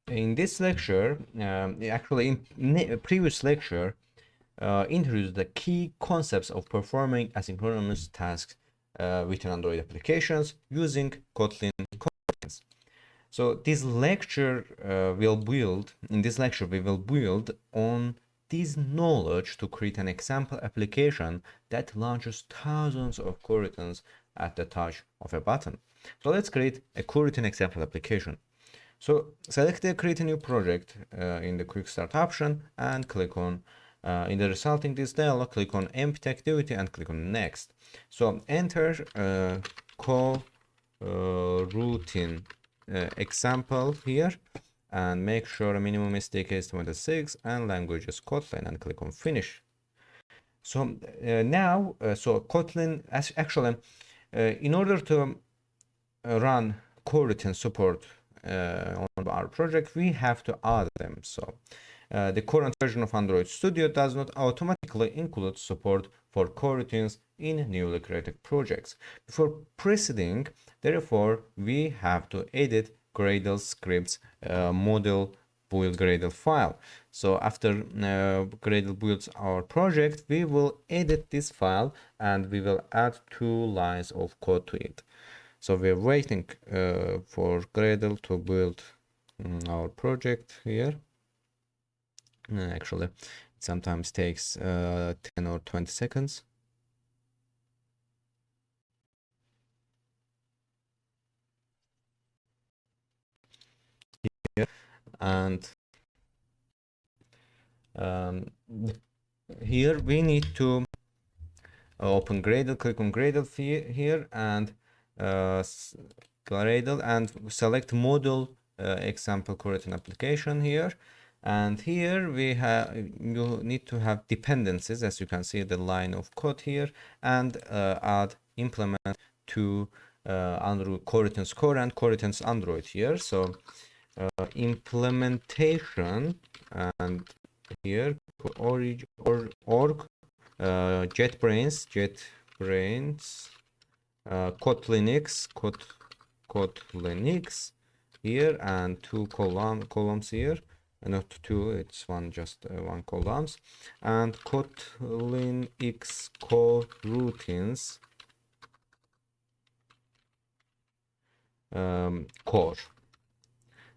In this lecture, actually in previous lecture, introduced the key concepts of performing asynchronous tasks with Android applications using Kotlin Coroutines. So this lecture in this lecture we will build on this knowledge to create an example application that launches thousands of coroutines at the touch of a button. So let's create a coroutine example application. So select the create a new project in the quick start option and click on in the resulting this dialog, click on empty activity and click on next. So enter coroutine example here and make sure a minimum mistake is 26 and language is Kotlin and click on finish. So now Kotlin actually in order to run coroutine support on our project, we have to add them. So the current version of Android Studio does not automatically include support for coroutines in newly created projects. Before proceeding, therefore, we have to edit Gradle scripts model build Gradle file. So after Gradle builds our project, we will edit this file and we will add 2 lines of code to it. So we're waiting for Gradle to build our project here. Actually, it sometimes takes 10 or 20 seconds. Here. And here we need to open Gradle, click on Gradle here and Gradle and select model example coroutine application here. And here you need to have dependencies, as you can see the line of code here, and add implement to Android coroutines core and coroutines Android here. So implementation and here org JetBrains Kotlinix here and 2 columns here, not 2, it's just 1 columns, and Kotlinx coroutines core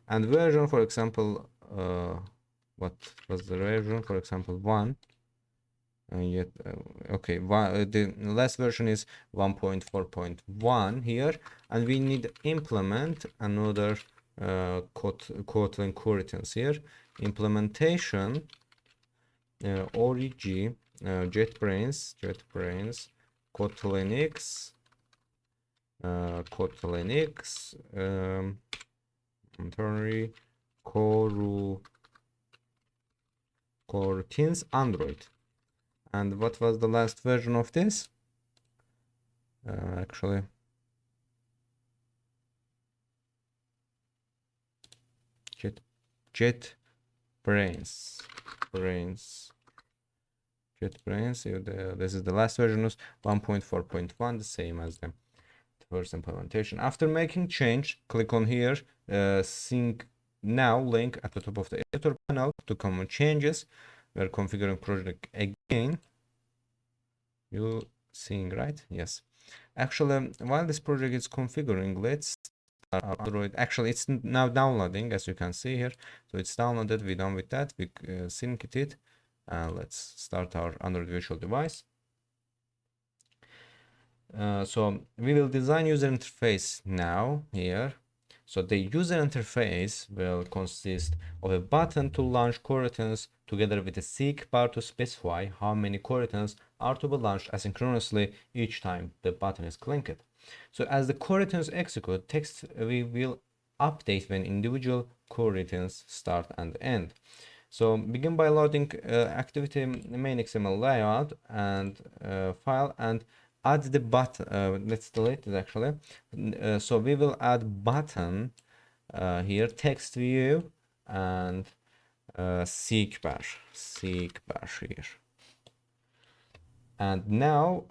and version, for example, what was the version, for example 1. Okay, the last version is 1.4.1 here, and we need implement another Kotlin coroutines here. Implementation org JetBrains Kotlinix coroutines Android. And what was the last version of this? Actually, JetBrains. This is the last version, is 1.4.1, the same as the first implementation. After making change, click on here, sync now link at the top of the editor panel to common changes. We're configuring project again. You seeing right? Yes. Actually, while this project is configuring, let's start our Android. Actually, it's now downloading, as you can see here. So it's downloaded. We're done with that. We synced it. Let's start our Android virtual device. So we will design user interface now here. So the user interface will consist of a button to launch coroutines together with a seek bar to specify how many coroutines are to be launched asynchronously each time the button is clicked. So as the coroutines execute, text we will update when individual coroutines start and end. So begin by loading activity main XML layout and file and add the button. Let's delete it actually. So we will add button here, text view and seek bar here. And now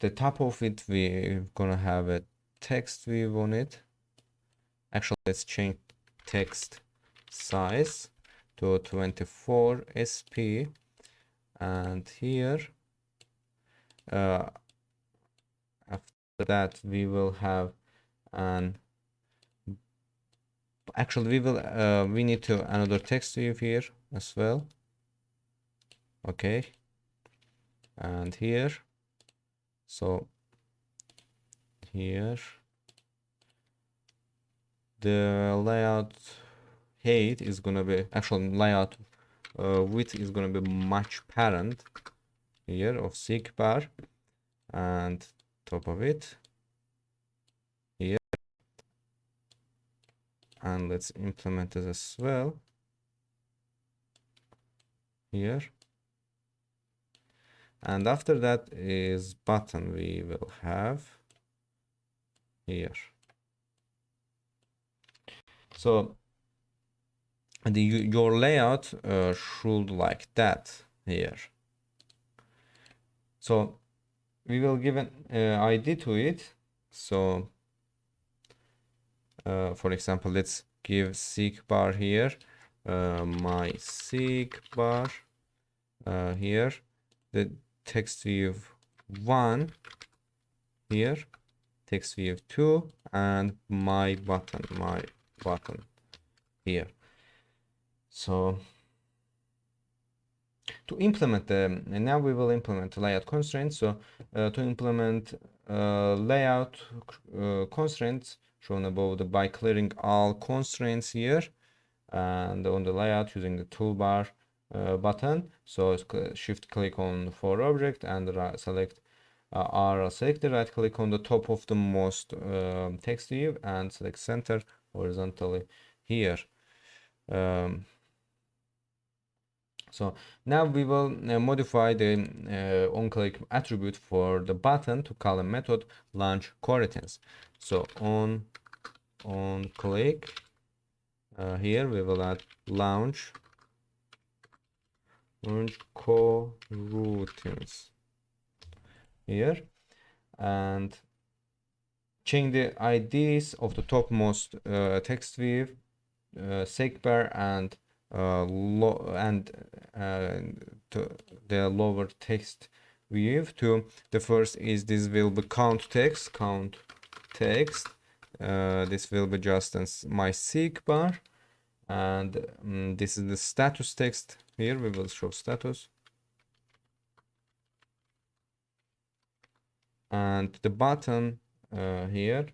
the top of it we're gonna have a text view on it. Actually, let's change text size to 24 sp, and here after that we will have an actually we need to another text view here as well. Okay, and here, so here the layout height is gonna be, actually layout width is gonna be much parent here of seek bar, and top of it here, and let's implement it as well here, and after that is button we will have here. So your layout should like that here. So we will give an ID to it. So for example, let's give seek bar here, my seek bar here, the text view 1 here, text view 2, and my button here. So to implement the, and now we will implement layout constraints. So to implement layout constraints shown above by clearing all constraints here and on the layout using the toolbar button. So shift click on for object and select R selected, right click on the top of the most text view and select center horizontally here. So now we will modify the on-click attribute for the button to call a method launch coroutines. So on click here we will add launch coroutines here, and change the IDs of the topmost text view, seek bar, and to the lower text view to the first is this will be count text. This will be just as my seek bar, and this is the status text. Here we will show status, and the button here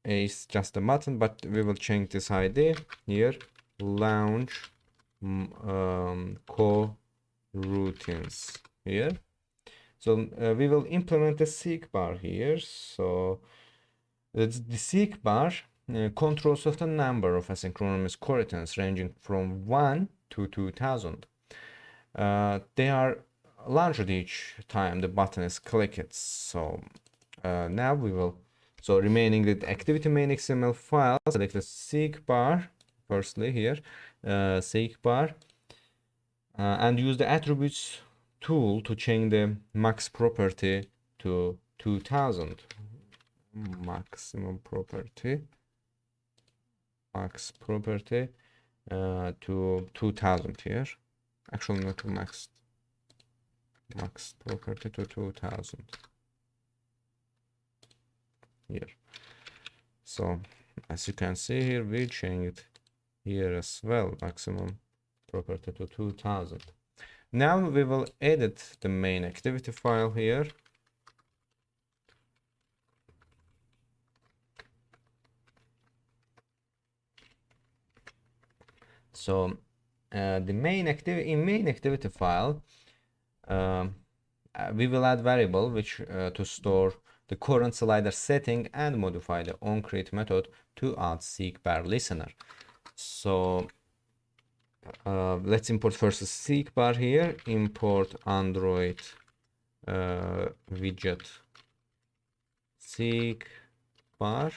is just a button, but we will change this ID here, launch coroutines here. So we will implement the seek bar here. So the seek bar controls of the number of asynchronous coroutines ranging from 1 to 2000. They are launched each time the button is clicked. So now we will, so remaining the activity main XML file, select the seek bar firstly here, seek bar, and use the attributes tool to change the max property to 2000. Maximum property, max property to 2000 here. Actually not to max property to 2000 here. So as you can see here, we change it here as well, maximum property to 2000. Now we will edit the main activity file here. So the main activity file, we will add variable which to store the current slider setting and modify the onCreate method to add seek bar listener. So let's import first the seek bar here. Import Android widget seek bar,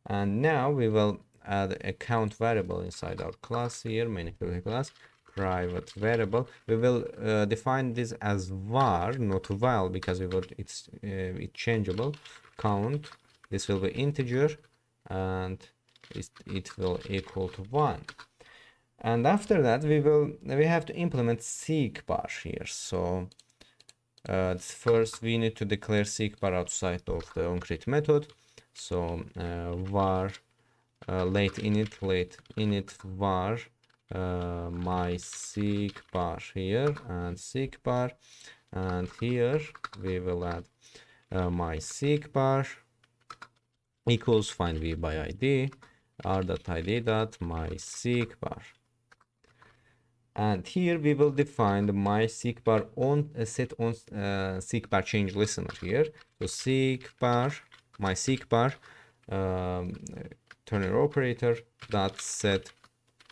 and now we will add a count variable inside our class here, main activity class, private variable. We will define this as var, not val, because it's changeable. Count, this will be integer, and it will equal to 1. And after that we have to implement seek bar here. So first we need to declare seek bar outside of the onCreate method. So var late init var my seek bar here, and seek bar, and here we will add my seek bar equals find v by id r.id dot my seek bar. And here we will define the my seek bar on set on seek bar change listener here. So seek bar my seek bar ternary operator dot set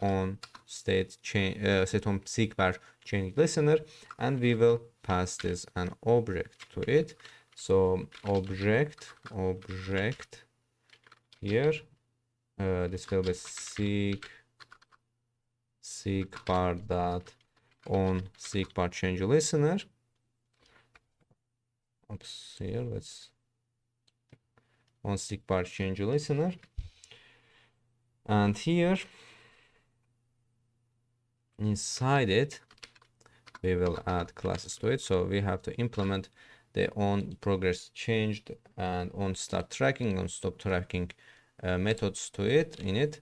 on state change set on seek bar change listener, and we will pass this an object to it. So object here, this will be seek bar dot on seek bar change listener. Oops, here let's on seek bar change listener, and here inside it we will add classes to it. So we have to implement the on progress changed and on start tracking, on stop tracking methods to it in it.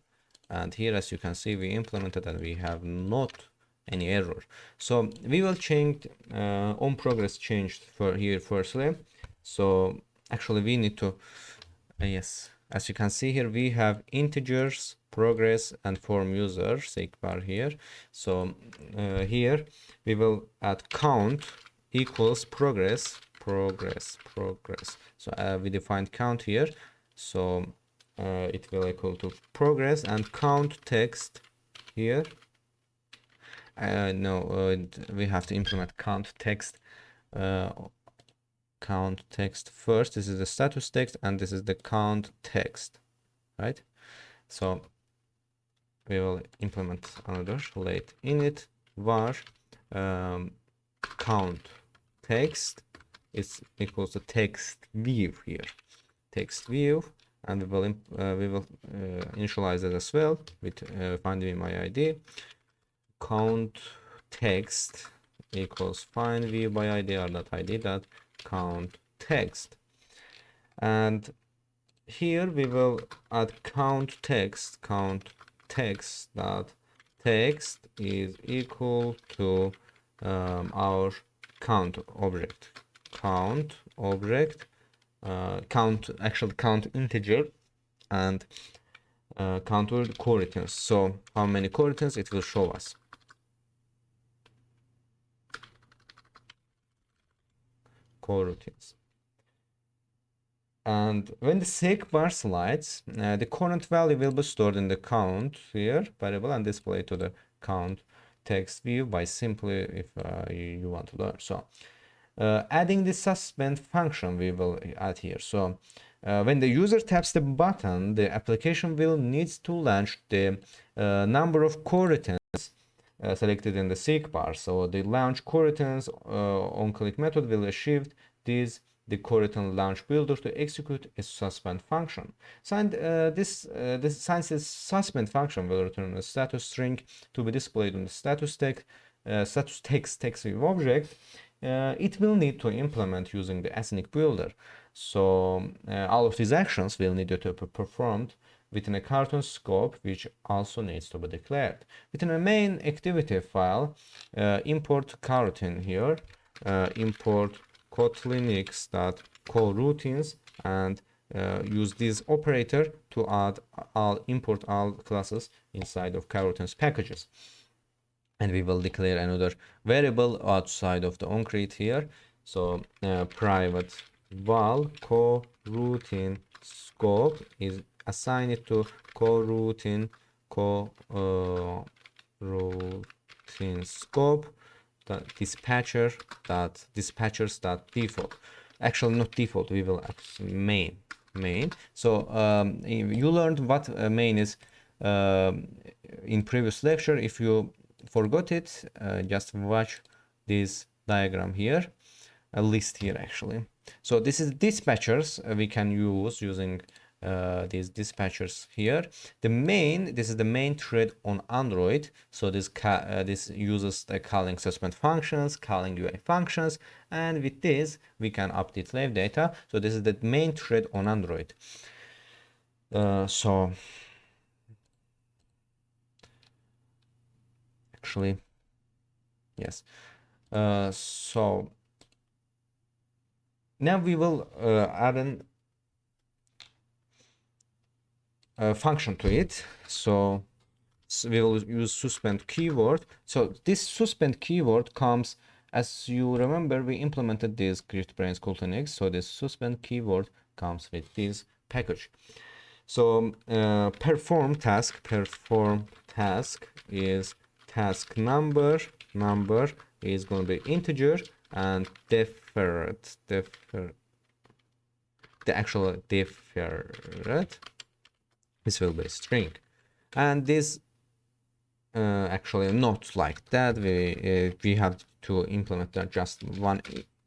And here, as you can see, we implemented and we have not any error. So we will change on progress changed for here firstly. So actually we need to yes, as you can see here, we have integers, progress, and form user seek bar here. So here we will add count equals progress. So we defined count here. So it will equal to progress, and count text here. We have to implement count text first. This is the status text and this is the count text, right? So we will implement another late init var count text is equals to text view here, text view, and we will initialize it as well with find my id count text equals find view by id r.id dot count text. And here we will add count text dot text is equal to our count object, count integer, and count coroutines. So how many coroutines it will show us. Coroutines. And when the seek bar slides, the current value will be stored in the count here variable and displayed to the count text view by simply if you want to learn. So adding the suspend function we will add here. So when the user taps the button, the application will need to launch the number of coroutines selected in the seek bar. So the launch coroutines on click method will achieve the coroutine launch builder to execute a suspend function. So and this suspend function will return a status string to be displayed on the status text view object. It will need to implement using the async builder. So all of these actions will need to be performed within a cartoon scope, which also needs to be declared. Within a main activity file, import coroutine here, import coroutines, and use this operator to add import all classes inside of coroutines packages. And we will declare another variable outside of the onCreate here. So private val coroutine scope is assigned to coroutine scope dispatchers default. Actually not default, we will main. So you learned what main is in previous lecture. If you forgot it, just watch this diagram here, a list here actually. So this is dispatchers we can use using these dispatchers here. This is the main thread on Android. So this uses the calling suspend functions, calling UI functions, and with this we can update live data. So this is the main thread on Android. So actually, yes. So now we will add a function to it. So we will use suspend keyword. So this suspend keyword comes, as you remember, we implemented this GriftBrains Coroutines. So this suspend keyword comes with this package. So perform task is task number is going to be integer, and deferred, the actual deferred, this will be string. And this actually not like that. We have to implement just one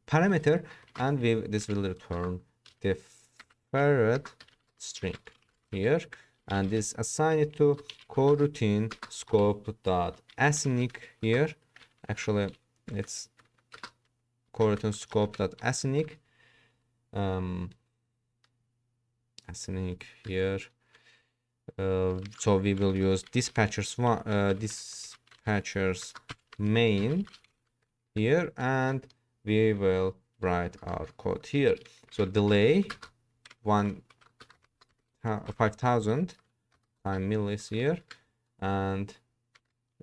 parameter, and this will return deferred string here, and this assign it to coroutine scope dot async here. Actually, it's coroutine scope dot async async here. So we will use dispatchers main here, and we will write our code here. So delay 5000 time millis here, and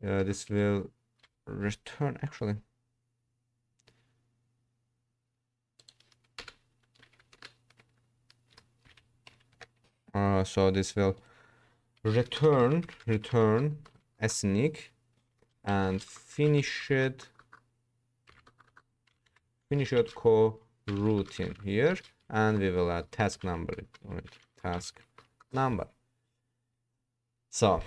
this will return actually. So this will return async and finish it coroutine here, and we will add task number So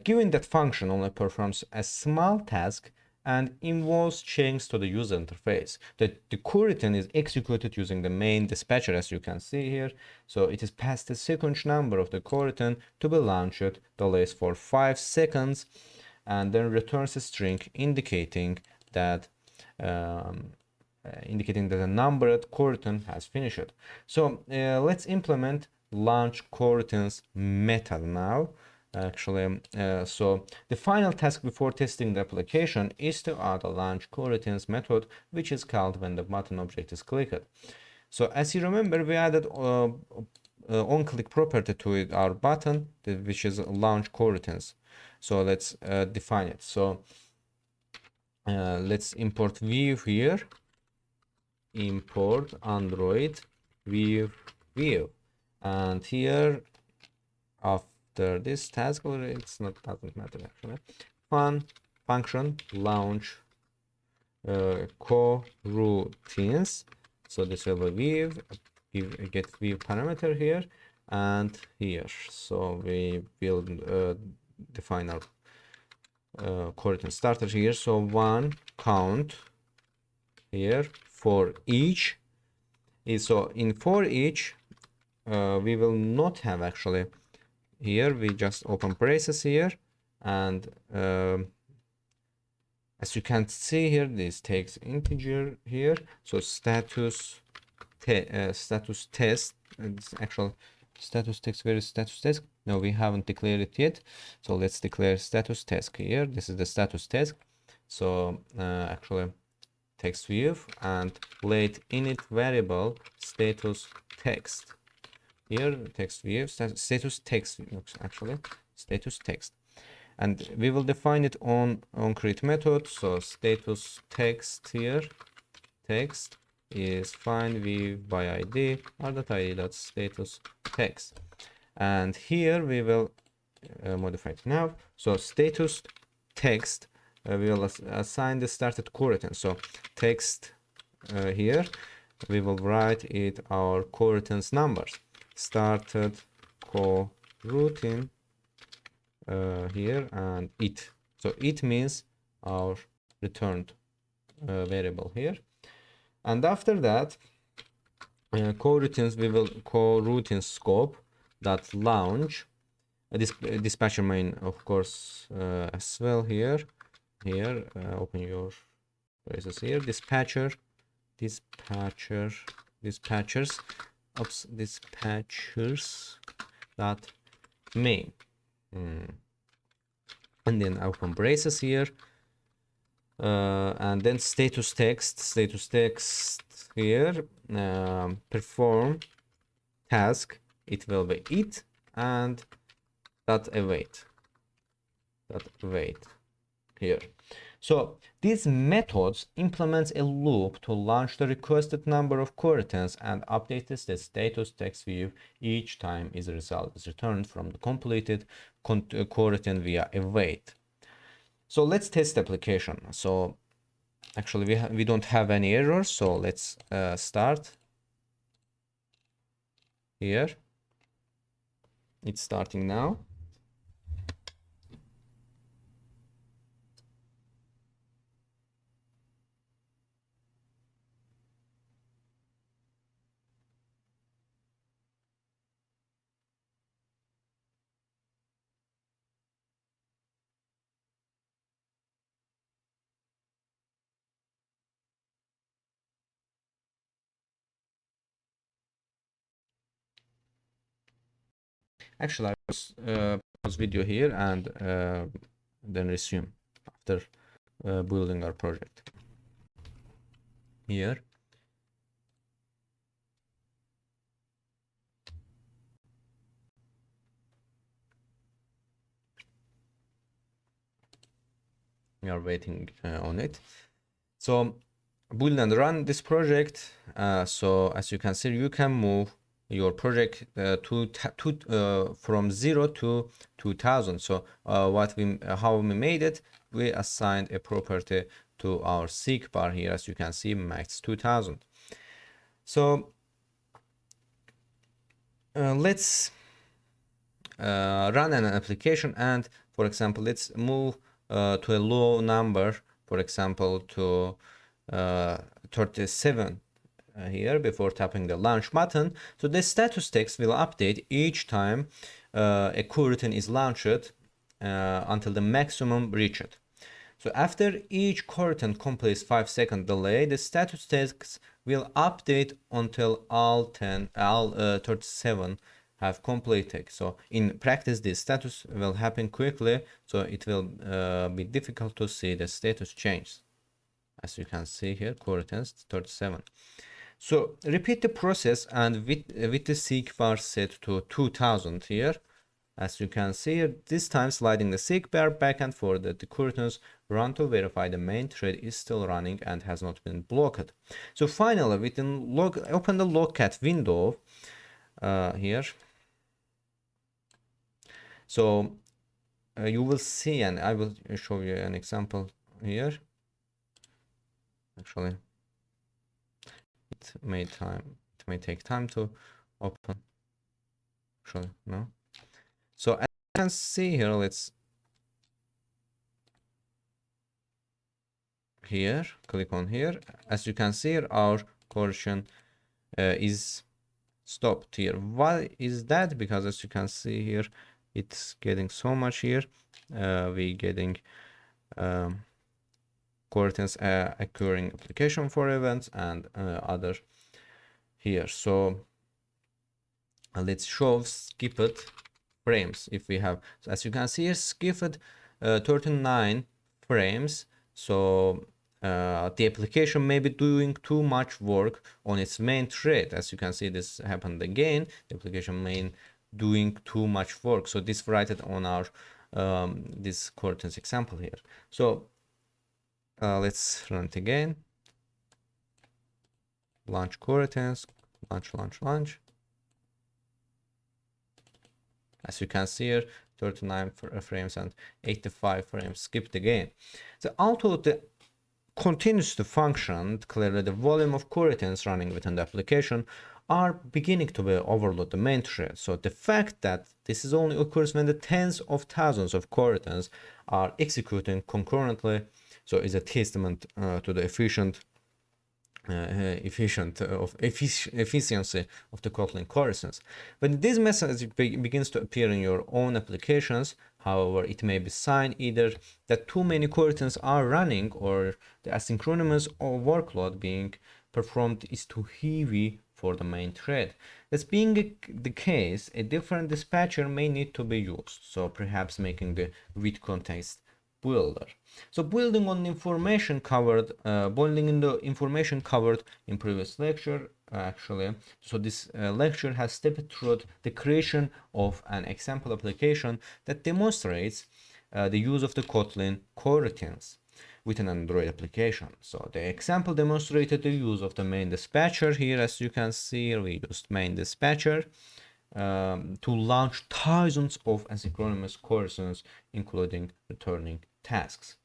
given that function only performs a small task and involves changes to the user interface, the coroutine is executed using the main dispatcher, as you can see here. So it is passed the sequence number of the coroutine to be launched, delays for 5 seconds, and then returns a string indicating that the numbered coroutine has finished. So let's implement launch coroutines method now. Actually, so the final task before testing the application is to add a launch coroutines method, which is called when the button object is clicked. So as you remember, we added on-click property to our button, which is launch coroutines. So let's define it. So let's import view here. Import Android view, and here after this task, or it's not, doesn't matter actually, function launch coroutines. So this will be view, get view parameter here and here. So we will define our coroutine starter here. So one count here for each is, so in for each we will not have actually here, we just open braces here, and as you can see here, this takes integer here. So status test, it's actual status text. Where is status test? No, we haven't declared it yet. So let's declare status test here. This is the status test. So actually text view, and let init variable status text here, text view status text, actually status text, and we will define it on create method. So status text here, text is find view by id r.id.status text, and here we will modify it now. So status text, we will assign the started coroutine. So text here, we will write it our coroutines numbers. Started coroutine here, and it. So it means our returned variable here. And after that, coroutines, we will coroutine scope dot launch this dispatcher main, of course, as well. Here open your braces here, dispatchers dot main, and then open braces here, and then status text here, perform task, it will be it, and await here. So these methods implements a loop to launch the requested number of coroutines and updates the status text view each time a result is returned from the completed coroutine via await. So let's test the application. So actually we don't have any errors, so let's start here. It's starting now. Actually, I will pause video here and then resume after building our project. Here. We are waiting on it. So build and run this project. So as you can see, you can move your project from 0 to 2000. So how we made it, we assigned a property to our seek bar here, as you can see, max 2000. So let's run an application, and for example, let's move to a low number, for example to 37 here before tapping the launch button. So the status text will update each time a coroutine is launched until the maximum reached. So after each coroutine completes 5-second delay, the status text will update until all 37 have completed. So in practice, this status will happen quickly, so it will be difficult to see the status change. As you can see here, coroutines 37. So repeat the process, and with the seek bar set to 2000 here. As you can see here, this time sliding the seek bar back and forth, the coroutines run to verify the main thread is still running and has not been blocked. So finally, we can open the Logcat window here. So you will see, and I will show you an example here. Actually, it may take time to open. Actually, no. So as you can see here, let's here click on here. As you can see here, our coroutine is stopped here. Why is that? Because as you can see here, it's getting so much here. We getting coroutines occurring application for events and other here. So let's show skipped frames. If we have, so as you can see here, skipped 39 frames. So the application may be doing too much work on its main thread. As you can see, this happened again. The application main doing too much work. So this write on our this coroutines example here. So let's run it again. Launch coroutines, launch. As you can see here, 39 frames and 85 frames skipped again. So although the continues to function, clearly the volume of coroutines running within the application are beginning to overload the main thread. So the fact that this is only occurs when the tens of thousands of coroutines are executing concurrently, so is a testament to the efficient efficiency of the Kotlin coroutines. When this message begins to appear in your own applications, however, it may be sign either that too many coroutines are running or the asynchronous or workload being performed is too heavy for the main thread. This being the case, a different dispatcher may need to be used, so perhaps making the with context builder. So building in the information covered in previous lecture actually. So this lecture has stepped through the creation of an example application that demonstrates the use of the Kotlin coroutines with an Android application. So the example demonstrated the use of the main dispatcher. Here, as you can see, we used main dispatcher to launch thousands of asynchronous coroutines, including returning tasks.